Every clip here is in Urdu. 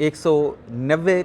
190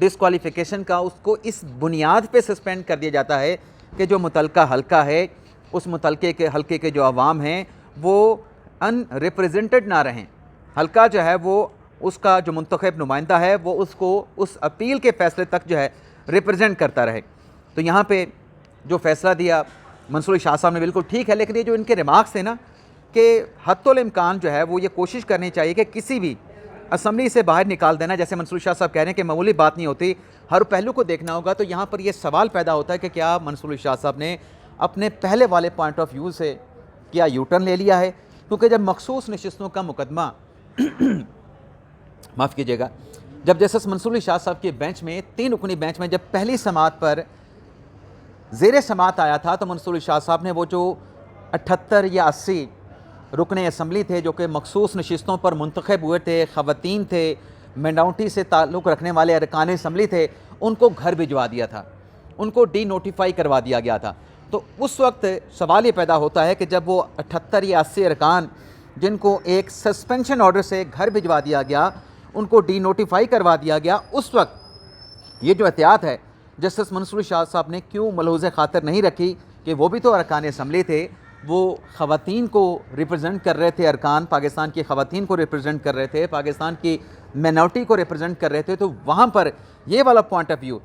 ڈسکوالیفیکیشن کا اس کو اس بنیاد پہ سسپینڈ کر دیا جاتا ہے کہ جو متعلقہ حلقہ ہے اس متعلقے حلقے کے جو عوام ہیں وہ ان ریپریزنٹڈ نہ رہیں. حلقہ جو ہے وہ اس کا جو منتخب نمائندہ ہے وہ اس کو اس اپیل کے فیصلے تک جو ہے ریپرزینٹ کرتا رہے. تو یہاں پہ جو فیصلہ دیا منصور علی شاہ صاحب نے بالکل ٹھیک ہے، لیکن یہ جو ان کے ریمارکس تھے نا کہ حتی الامکان جو ہے وہ یہ کوشش کرنی چاہیے کہ کسی بھی اسمبلی سے باہر نکال دینا، جیسے منصور علی شاہ صاحب کہہ رہے ہیں کہ معمولی بات نہیں ہوتی، ہر پہلو کو دیکھنا ہوگا. تو یہاں پر یہ سوال پیدا ہوتا ہے کہ کیا منصور علی شاہ صاحب نے اپنے پہلے والے پوائنٹ آف ویو سے کیا یو ٹرن لے لیا ہے؟ کیونکہ جب مخصوص نشستوں کا مقدمہ معاف کیجیے گا، جب جسٹس منصور علی شاہ صاحب کے بینچ میں 3 رکنی بینچ میں جب پہلی سماعت پر زیر سماعت آیا تھا تو منصور علی شاہ صاحب نے وہ جو 78 یا 80 رکن اسمبلی تھے جو کہ مخصوص نشستوں پر منتخب ہوئے تھے، خواتین تھے، مائنورٹی سے تعلق رکھنے والے ارکان اسمبلی تھے، ان کو گھر بھجوا دیا تھا، ان کو ڈی نوٹیفائی کروا دیا گیا تھا. تو اس وقت سوال یہ پیدا ہوتا ہے کہ جب وہ 78 یا 80 ارکان جن کو ایک سسپینشن آرڈر سے گھر بھجوا دیا گیا، ان کو ڈی نوٹیفائی کروا دیا گیا، اس وقت یہ جو احتیاط ہے جسٹس منصور علی شاہ صاحب نے کیوں ملحوظ خاطر نہیں رکھی کہ وہ بھی تو ارکان اسمبلی تھے، وہ خواتین کو ریپرزینٹ کر رہے تھے، ارکان پاکستان کی خواتین کو ریپرزینٹ کر رہے تھے، پاکستان کی مائنورٹی کو ریپرزینٹ کر رہے تھے. تو وہاں پر یہ والا پوائنٹ آف ویو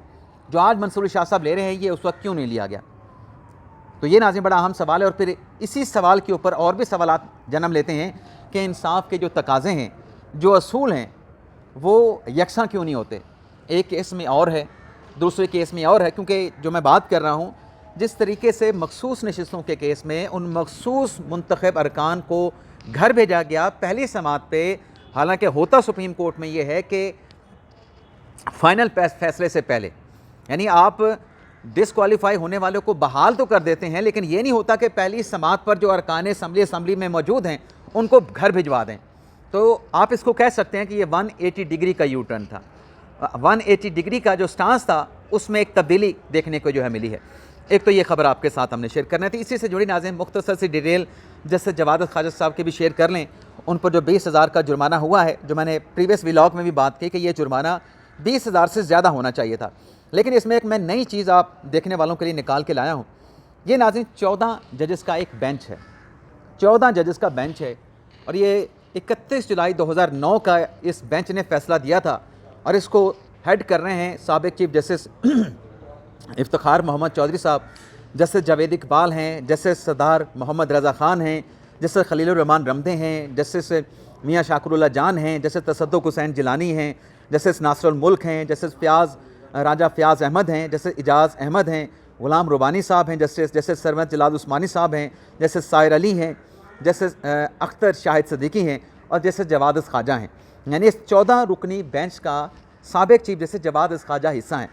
جو آج منصور علی شاہ صاحب لے رہے ہیں یہ اس وقت کیوں نہیں لیا گیا؟ تو یہ ناظرین بڑا اہم سوال ہے. اور پھر اسی سوال کے اوپر اور بھی سوالات جنم لیتے ہیں کہ انصاف کے جو تقاضے ہیں، جو اصول ہیں، وہ یکساں کیوں نہیں ہوتے؟ ایک کیس میں اور ہے، دوسرے کیس میں اور ہے. کیونکہ جو میں بات کر رہا ہوں جس طریقے سے مخصوص نشستوں کے کیس میں ان مخصوص منتخب ارکان کو گھر بھیجا گیا پہلی سماعت پہ، حالانکہ ہوتا سپریم کورٹ میں یہ ہے کہ فائنل فیصلے سے پہلے، یعنی آپ ڈسکوالیفائی ہونے والوں کو بحال تو کر دیتے ہیں، لیکن یہ نہیں ہوتا کہ پہلی سماعت پر جو ارکان اسمبلی میں موجود ہیں ان کو گھر بھجوا دیں. تو آپ اس کو کہہ سکتے ہیں کہ یہ 180 ڈگری کا یو ٹرن تھا. 180 ڈگری کا جو سٹانس تھا اس میں ایک تبدیلی دیکھنے کو جو ہے ملی ہے. ایک تو یہ خبر آپ کے ساتھ ہم نے شیئر کرنا تھی. اسی سے جڑی ناظرین مختصر سی ڈیٹیل جیسے جواد خواجہ صاحب کے بھی شیئر کر لیں. ان پر جو 20,000 کا جرمانہ ہوا ہے، جو میں نے پریویس ویلاگ میں بھی بات کی کہ یہ جرمانہ 20,000 سے زیادہ ہونا چاہیے تھا، لیکن اس میں ایک میں نئی چیز آپ دیکھنے والوں کے لیے نکال کے لایا ہوں. یہ ناظرین 14 ججز کا ایک بینچ ہے، 14 ججز کا بینچ ہے، اور یہ 31 جولائی 2009 کا اس بینچ نے فیصلہ دیا تھا، اور اس کو ہیڈ کر رہے ہیں سابق چیف جسٹس افتخار محمد چودھری صاحب، جسٹس جاوید اقبال ہیں، جسٹس سردار محمد رضا خان ہیں، جسٹس خلیل الرحمان رمدے ہیں، جسٹس میاں شاکر اللہ جان ہیں، جسٹس تصدق حسین جیلانی ہیں، جسٹس ناصر الملک ہیں، جسٹس راجہ فیاض احمد ہیں، جسٹس اجاز احمد ہیں، غلام ربانی صاحب ہیں، جسٹس سرمد جلال عثمانی صاحب ہیں، جسٹس سائر علی ہیں، جسٹس اختر شاہد صدیقی ہیں، اور جسٹس جواد خواجہ ہیں. یعنی اس 14 رکنی بینچ کا سابق چیف جسٹس جواد خواجہ حصہ ہیں.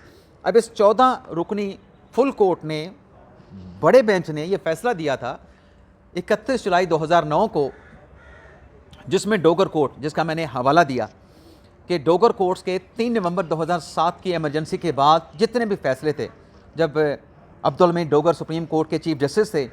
اب اس 14 رکنی فل کورٹ نے، بڑے بینچ نے یہ فیصلہ دیا تھا 31 جولائی 2009 کو، جس میں ڈوگر کورٹ، جس کا میں نے حوالہ دیا کہ ڈوگر کورٹس کے 3 نومبر 2007 کی ایمرجنسی کے بعد جتنے بھی فیصلے تھے، جب عبدالحمید ڈوگر سپریم کورٹ کے چیف جسٹس تھے،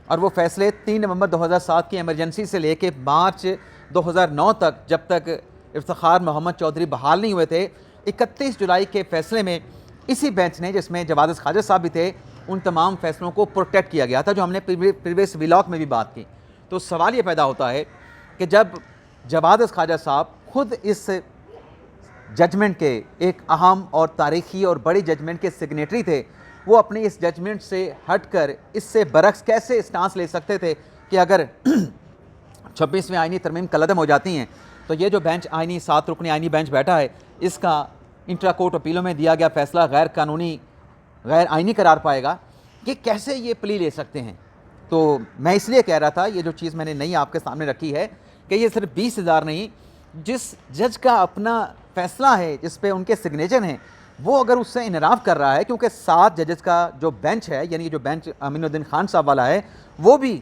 اور وہ فیصلے 3 نومبر 2007 کی ایمرجنسی سے لے کے مارچ 2009 تک، جب تک افتخار محمد چودھری بحال نہیں ہوئے تھے، 31 جولائی کے فیصلے میں اسی بینچ نے، جس میں جواد خواجہ صاحب بھی تھے، ان تمام فیصلوں کو پروٹیکٹ کیا گیا تھا، جو ہم نے پریویس ویلاگ میں بھی بات کی. تو سوال یہ پیدا ہوتا ہے کہ جب جواد خواجہ صاحب خود اس ججمنٹ کے ایک اہم اور تاریخی اور بڑی ججمنٹ کے سگنیٹری تھے، وہ اپنی اس ججمنٹ سے ہٹ کر اس سے برعکس کیسے اسٹانس لے سکتے تھے کہ اگر 26ویں آئینی ترمیم کالعدم ہو جاتی ہیں تو یہ جو بینچ آئینی 7 رکنی آئینی بینچ بیٹھا ہے، اس کا انٹرا کورٹ اپیلوں میں دیا گیا فیصلہ غیر قانونی، غیر آئینی قرار پائے گا؟ کہ کیسے یہ پلی لے سکتے ہیں؟ تو میں اس لیے کہہ رہا تھا، یہ جو چیز میں نے نئی آپ کے سامنے رکھی ہے کہ یہ صرف 20,000 نہیں، جس جج کا اپنا فیصلہ ہے، جس پہ ان کے سگنیچر ہیں، وہ اگر اس سے انحراف کر رہا ہے، کیونکہ 7 ججز کا جو بینچ ہے، یعنی جو بینچ امین الدین خان صاحب والا ہے، وہ بھی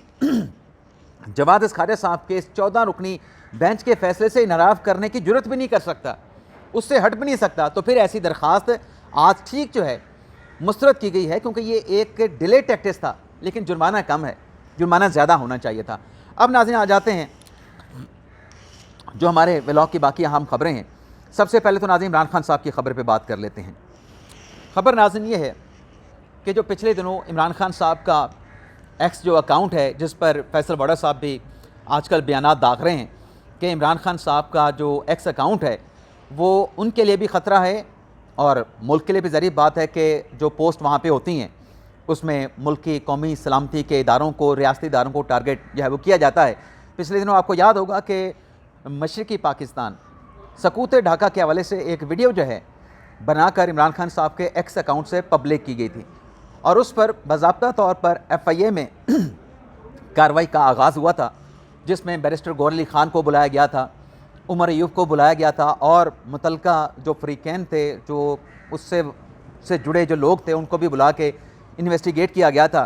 جواد خواجہ صاحب کے اس 14 رکنی بینچ کے فیصلے سے انحراف کرنے کی جرت بھی نہیں کر سکتا، اس سے ہٹ بھی نہیں سکتا. تو پھر ایسی درخواست آج ٹھیک جو ہے مسترد کی گئی ہے، کیونکہ یہ ایک ڈیلے ٹیکٹس تھا، لیکن جرمانہ کم ہے، جرمانہ زیادہ ہونا چاہیے تھا. اب ناظرین آ جاتے ہیں جو ہمارے ولاگ کی باقی اہم خبریں ہیں. سب سے پہلے تو ناظرین عمران خان صاحب کی خبر پہ بات کر لیتے ہیں۔ خبر ناظرین یہ ہے کہ جو پچھلے دنوں عمران خان صاحب کا ایکس جو اکاؤنٹ ہے، جس پر فیصل وڈا صاحب بھی آج کل بیانات داغ رہے ہیں کہ عمران خان صاحب کا جو ایکس اکاؤنٹ ہے وہ ان کے لیے بھی خطرہ ہے اور ملک کے لیے بھی ظریف بات ہے کہ جو پوسٹ وہاں پہ ہوتی ہیں اس میں ملک کی قومی سلامتی کے اداروں کو، ریاستی اداروں کو ٹارگٹ جو ہے وہ کیا جاتا ہے۔ پچھلے دنوں آپ کو یاد ہوگا کہ مشرقی پاکستان سقوط ڈھاکہ کے حوالے سے ایک ویڈیو جو ہے بنا کر عمران خان صاحب کے ایکس اکاؤنٹ سے پبلک کی گئی تھی، اور اس پر باضابطہ طور پر ایف آئی اے میں کارروائی کا آغاز ہوا تھا، جس میں بیرسٹر گور علی خان کو بلایا گیا تھا، عمر ایوب کو بلایا گیا تھا، اور متعلقہ جو فریقین تھے، جو اس سے جڑے جو لوگ تھے، ان کو بھی بلا کے انویسٹیگیٹ کیا گیا تھا۔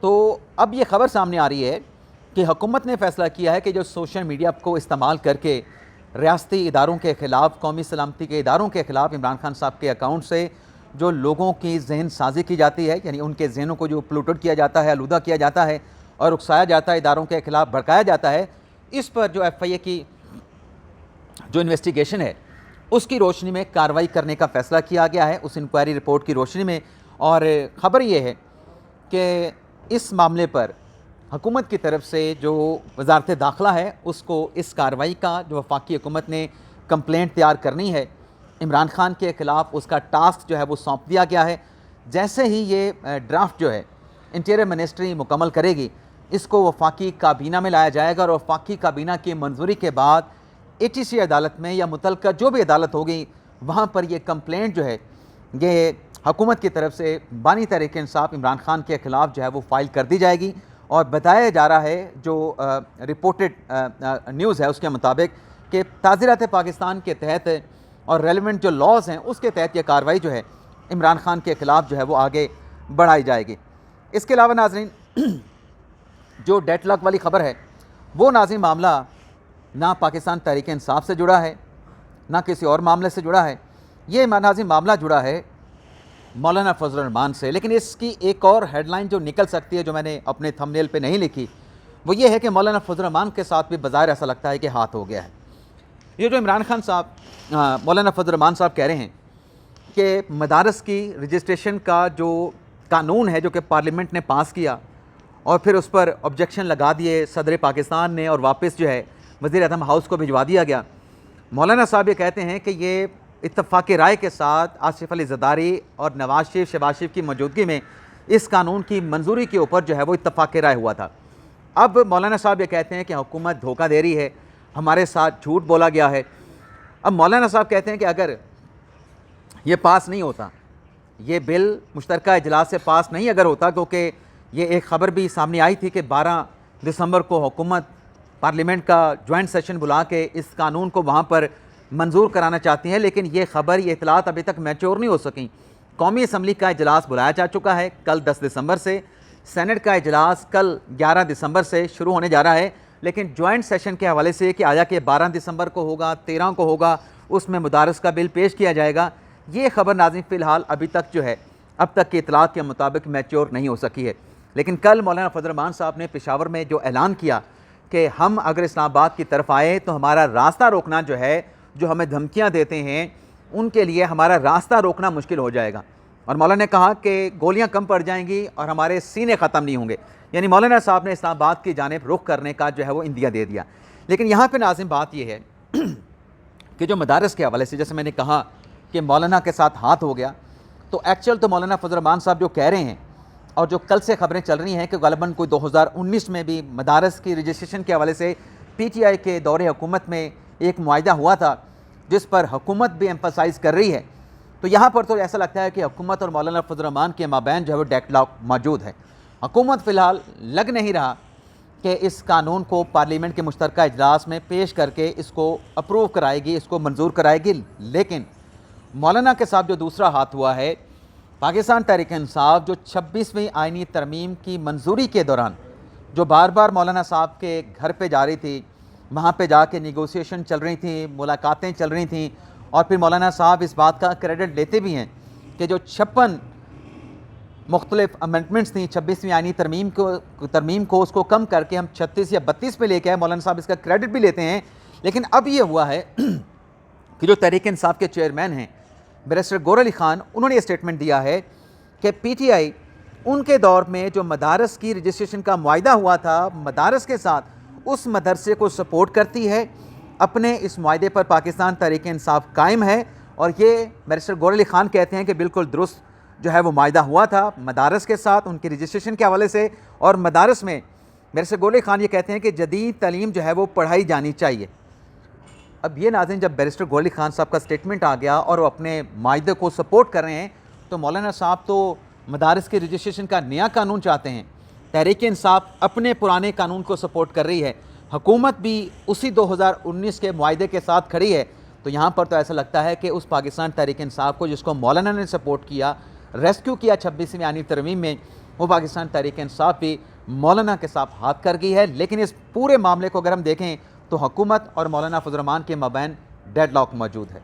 تو اب یہ خبر سامنے آ رہی ہے کہ حکومت نے فیصلہ کیا ہے کہ جو سوشل میڈیا کو استعمال کر کے ریاستی اداروں کے خلاف، قومی سلامتی کے اداروں کے خلاف عمران خان صاحب کے اکاؤنٹ سے جو لوگوں کی ذہن سازی کی جاتی ہے، یعنی ان کے ذہنوں کو جو پلوٹڈ کیا جاتا ہے، آلودہ کیا جاتا ہے اور اکسایا جاتا ہے، اداروں کے خلاف بھڑکایا جاتا ہے، اس پر جو ایف آئی اے کی جو انویسٹیگیشن ہے اس کی روشنی میں کارروائی کرنے کا فیصلہ کیا گیا ہے، اس انکوائری رپورٹ کی روشنی میں۔ اور خبر یہ ہے کہ اس معاملے پر حکومت کی طرف سے جو وزارت داخلہ ہے اس کو اس کارروائی کا جو وفاقی حکومت نے کمپلینٹ تیار کرنی ہے عمران خان کے خلاف، اس کا ٹاسک جو ہے وہ سونپ دیا گیا ہے۔ جیسے ہی یہ ڈرافٹ جو ہے انٹیریئر منسٹری مکمل کرے گی، اس کو وفاقی کابینہ میں لایا جائے گا، اور وفاقی کابینہ کی منظوری کے بعد اے ٹی سی عدالت میں یا متعلقہ جو بھی عدالت ہوگی وہاں پر یہ کمپلینٹ جو ہے یہ حکومت کی طرف سے بانی تحریک انصاف عمران خان کے خلاف جو ہے وہ فائل کر دی جائے گی۔ اور بتایا جا رہا ہے جو رپورٹڈ نیوز ہے اس کے مطابق کہ تعزیرات پاکستان کے تحت اور ریلیونٹ جو لاز ہیں اس کے تحت یہ کارروائی جو ہے عمران خان کے خلاف جو ہے وہ آگے بڑھائی جائے گی۔ اس کے علاوہ ناظرین جو ڈیڈ لاک والی خبر ہے وہ ناظرین معاملہ نہ پاکستان تحریک انصاف سے جڑا ہے نہ کسی اور معاملے سے جڑا ہے، یہ ناظرین معاملہ جڑا ہے مولانا فضل الرحمان سے۔ لیکن اس کی ایک اور ہیڈ لائن جو نکل سکتی ہے، جو میں نے اپنے تھم نیل پہ نہیں لکھی، وہ یہ ہے کہ مولانا فضل الرحمان کے ساتھ بھی بظاہر ایسا لگتا ہے کہ ہاتھ ہو گیا ہے۔ یہ جو عمران خان صاحب مولانا فضل الرحمان صاحب کہہ رہے ہیں کہ مدارس کی رجسٹریشن کا جو قانون ہے جو کہ پارلیمنٹ نے پاس کیا اور پھر اس پر آبجیکشن لگا دیے صدر پاکستان نے اور واپس جو ہے وزیر اعظم ہاؤس کو بھجوا دیا گیا، مولانا صاحب یہ کہتے ہیں کہ یہ اتفاق رائے کے ساتھ آصف علی زرداری اور نواز شریف شہباز شریف کی موجودگی میں اس قانون کی منظوری کے اوپر جو ہے وہ اتفاق رائے ہوا تھا۔ اب مولانا صاحب یہ کہتے ہیں کہ حکومت دھوکہ دے رہی ہے، ہمارے ساتھ جھوٹ بولا گیا ہے۔ اب مولانا صاحب کہتے ہیں کہ اگر یہ پاس نہیں ہوتا، یہ بل مشترکہ اجلاس سے پاس نہیں اگر ہوتا، کیونکہ یہ ایک خبر بھی سامنے آئی تھی کہ 12 دسمبر کو حکومت پارلیمنٹ کا جوائنٹ سیشن بلا کے اس قانون کو وہاں پر منظور کرانا چاہتی ہیں، لیکن یہ خبر، یہ اطلاعات ابھی تک میچور نہیں ہو سکیں۔ قومی اسمبلی کا اجلاس بلایا جا چکا ہے کل 10 دسمبر سے، سینٹ کا اجلاس کل 11 دسمبر سے شروع ہونے جا رہا ہے، لیکن جوائنٹ سیشن کے حوالے سے کہ آیا کہ 12 دسمبر کو ہوگا، 13 کو ہوگا، اس میں مدارس کا بل پیش کیا جائے گا، یہ خبر ناظرین فی الحال ابھی تک جو ہے اب تک کی اطلاعات کے مطابق میچور نہیں ہو سکی ہے۔ لیکن کل مولانا فضل الرحمان صاحب نے پشاور میں جو اعلان کیا کہ ہم اگر اسلام آباد کی طرف آئے تو ہمارا راستہ روکنا جو ہے، جو ہمیں دھمکیاں دیتے ہیں ان کے لیے ہمارا راستہ روکنا مشکل ہو جائے گا، اور مولانا نے کہا کہ گولیاں کم پڑ جائیں گی اور ہمارے سینے ختم نہیں ہوں گے، یعنی مولانا صاحب نے اسلام آباد کی جانب رخ کرنے کا جو ہے وہ اندیا دے دیا۔ لیکن یہاں پہ ناظرین بات یہ ہے کہ جو مدارس کے حوالے سے جیسے میں نے کہا کہ مولانا کے ساتھ ہاتھ ہو گیا، تو ایکچوئل تو مولانا فضل الرحمان صاحب جو کہہ رہے ہیں اور جو کل سے خبریں چل رہی ہیں کہ غالباً کوئی 2019 میں بھی مدارس کی رجسٹریشن کے حوالے سے پی ٹی آئی کے دور حکومت میں ایک معاہدہ ہوا تھا جس پر حکومت بھی ایمفسائز کر رہی ہے، تو یہاں پر تو ایسا لگتا ہے کہ حکومت اور مولانا فضل الرحمان کے مابین جو ہے وہ ڈیڈ لاک موجود ہے۔ حکومت فی الحال لگ نہیں رہا کہ اس قانون کو پارلیمنٹ کے مشترکہ اجلاس میں پیش کر کے اس کو اپروو کرائے گی، اس کو منظور کرائے گی، لیکن مولانا کے ساتھ جو دوسرا ہاتھ ہوا ہے، پاکستان تحریک انصاف جو 26ویں آئینی ترمیم کی منظوری کے دوران جو بار بار مولانا صاحب کے گھر پہ جا رہی تھی، وہاں پہ جا کے نیگوسیشن چل رہی تھیں، ملاقاتیں چل رہی تھیں، اور پھر مولانا صاحب اس بات کا کریڈٹ لیتے بھی ہیں کہ جو 56 مختلف امینڈمنٹس تھیں 26ویں آئینی ترمیم کو اس کو کم کر کے ہم 36 یا 32 پہ لے کے آئے، مولانا صاحب اس کا کریڈٹ بھی لیتے ہیں۔ لیکن اب یہ ہوا ہے کہ جو تحریک انصاف کے چیئرمین ہیں بیرسٹر گور علی خان، انہوں نے یہ اسٹیٹمنٹ دیا ہے کہ پی ٹی آئی ان کے دور میں جو مدارس کی رجسٹریشن کا معاہدہ ہوا تھا، مدارس کے ساتھ اس مدرسے کو سپورٹ کرتی ہے، اپنے اس معاہدے پر پاکستان تحریک انصاف قائم ہے، اور یہ بیرسٹر گور علی خان کہتے ہیں کہ بالکل درست جو ہے وہ معاہدہ ہوا تھا مدارس کے ساتھ ان کی رجسٹریشن کے حوالے سے، اور مدارس میں بیرسٹر گور علی خان یہ کہتے ہیں کہ جدید تعلیم جو ہے وہ پڑھائی جانی چاہیے۔ اب یہ ناظرین، جب بیرسٹر گور علی خان صاحب کا اسٹیٹمنٹ آ گیا اور وہ اپنے معاہدے کو سپورٹ کر رہے ہیں، تو مولانا صاحب تو مدارس کے رجسٹریشن کا نیا قانون چاہتے ہیں، تحریک انصاف اپنے پرانے قانون کو سپورٹ کر رہی ہے، حکومت بھی اسی 2019 کے معاہدے کے ساتھ کھڑی ہے۔ تو یہاں پر تو ایسا لگتا ہے کہ اس پاکستان تحریک انصاف کو جس کو مولانا نے سپورٹ کیا، ریسکیو کیا 26ویں آئینی ترمیم میں، وہ پاکستان تحریک انصاف بھی مولانا کے ساتھ ہاتھ کر گئی ہے۔ لیکن اس پورے معاملے کو اگر ہم دیکھیں تو حکومت اور مولانا فضل الرحمان کے مابین ڈیڈ لاک موجود ہے۔